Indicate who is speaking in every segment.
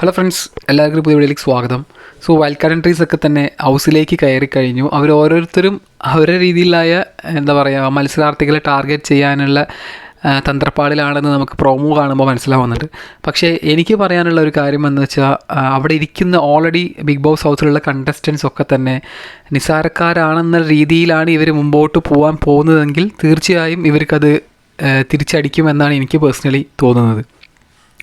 Speaker 1: Hello friends, എല്ലാവർക്കും പുതിയ വീഡിയോയിലേക്ക് സ്വാഗതം. വൈൽഡ് കാർഡ് എൻട്രീസ് ഒക്കെ തന്നെ ഹൗസിലേക്ക് കയറി കഴിഞ്ഞു. അവർ ഓരോരുത്തരും അവരുടെ രീതിയിലായ മത്സരാർത്ഥികളെ ടാർഗറ്റ് ചെയ്യാനുള്ള തന്ത്രപ്പാടിലാണെന്ന് നമുക്ക് പ്രൊമോ കാണുമ്പോൾ മനസ്സിലാവുന്നുണ്ട്. പക്ഷേ എനിക്ക് പറയാനുള്ള ഒരു കാര്യം എന്ന് വെച്ചാൽ, അവിടെ ഇരിക്കുന്ന ഓൾറെഡി ബിഗ് ബോസ് ഹൗസിലുള്ള കണ്ടസ്റ്റൻസ് ഒക്കെ തന്നെ നിസ്സാരക്കാരാണെന്ന രീതിയിലാണ് ഇവർ മുമ്പോട്ട് പോകാൻ പോകുന്നതെങ്കിൽ തീർച്ചയായും ഇവർക്കത് തിരിച്ചടിക്കുമെന്നാണ് എനിക്ക് പേഴ്സണലി തോന്നുന്നത്.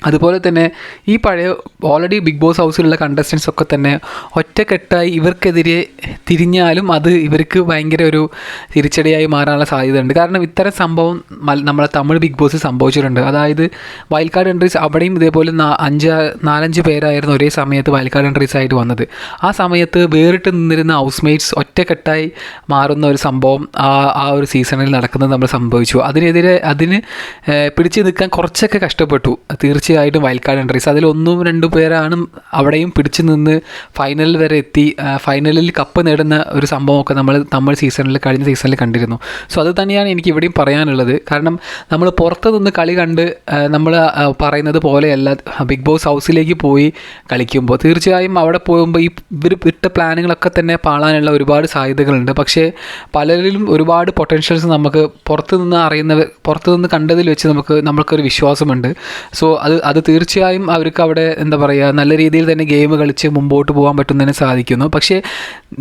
Speaker 1: അതുപോലെ തന്നെ ഈ പഴയ ഓൾറെഡി ബിഗ് ബോസ് ഹൗസിലുള്ള കണ്ടസ്റ്റൻസ് ഒക്കെ തന്നെ ഒറ്റക്കെട്ടായി ഇവർക്കെതിരെ തിരിഞ്ഞാലും അത് ഇവർക്ക് ഭയങ്കര ഒരു തിരിച്ചടിയായി മാറാനുള്ള സാധ്യതയുണ്ട്. കാരണം ഇത്തരം സംഭവം നമ്മളെ തമിഴ് ബിഗ് ബോസ് സംഭവിച്ചിട്ടുണ്ട്. അതായത് വൈൽഡ് കാർഡ് എൻട്രീസ് അവിടെയും ഇതേപോലെ 4-5 പേരായിരുന്നു ഒരേ സമയത്ത് വൈൽഡ് കാർഡ് എൻട്രീസ് ആയിട്ട് വന്നത്. ആ സമയത്ത് വേറിട്ട് നിന്നിരുന്ന ഹൗസ്മേറ്റ്സ് ഒറ്റക്കെട്ടായി മാറുന്ന ഒരു സംഭവം ആ ഒരു സീസണിൽ നടക്കുന്നത് നമ്മൾ സംഭവിച്ചു. അതിന് പിടിച്ചു നിൽക്കാൻ കുറച്ചൊക്കെ കഷ്ടപ്പെട്ടു തീർച്ചയായിട്ടും വൈൽഡ് കാർഡ് എൻട്രീസ്. അതിൽ 1-2 പേരാണ് അവിടെയും പിടിച്ചു നിന്ന് ഫൈനലിൽ വരെ എത്തി ഫൈനലിൽ കപ്പ് നേടുന്ന ഒരു സംഭവമൊക്കെ നമ്മൾ കഴിഞ്ഞ സീസണിൽ കണ്ടിരുന്നു. അത് തന്നെയാണ് എനിക്ക് ഇവിടെയും പറയാനുള്ളത്. കാരണം നമ്മൾ പുറത്ത് നിന്ന് കളി കണ്ട് നമ്മൾ പറയുന്നത് പോലെയല്ല ബിഗ് ബോസ് ഹൗസിലേക്ക് പോയി കളിക്കുമ്പോൾ. തീർച്ചയായും അവിടെ പോകുമ്പോൾ ഇവർ ഇട്ട പ്ലാനുകളൊക്കെ തന്നെ പാളാനുള്ള ഒരുപാട് സാധ്യതകളുണ്ട്. പക്ഷേ പലരിലും ഒരുപാട് പൊട്ടൻഷ്യൽസ് നമുക്ക് പുറത്ത് നിന്ന് കണ്ടതിൽ വെച്ച് നമ്മൾക്കൊരു വിശ്വാസമുണ്ട്. അത് തീർച്ചയായും അവർക്ക് അവിടെ നല്ല രീതിയിൽ തന്നെ ഗെയിം കളിച്ച് മുമ്പോട്ട് പോകാൻ പറ്റുന്നതിന് സാധിക്കുന്നു. പക്ഷേ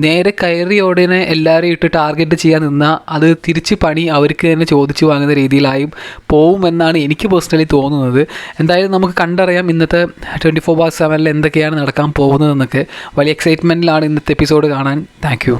Speaker 1: നേരെ കയറിയോടനെ എല്ലാവരെയും ഇട്ട് ടാർഗറ്റ് ചെയ്യാൻ നിന്നാൽ അത് തിരിച്ച് പണി അവർക്ക് തന്നെ ചോദിച്ചു വാങ്ങുന്ന രീതിയിലായും പോകുമെന്നാണ് എനിക്ക് പേഴ്സണലി തോന്നുന്നത്. എന്തായാലും നമുക്ക് കണ്ടറിയാം ഇന്നത്തെ 24/7 എന്തൊക്കെയാണ് നടക്കാൻ പോകുന്നതെന്നൊക്കെ. വലിയ എക്സൈറ്റ്മെൻറ്റിലാണ് ഇന്നത്തെ എപ്പിസോഡ് കാണാൻ. Thank you.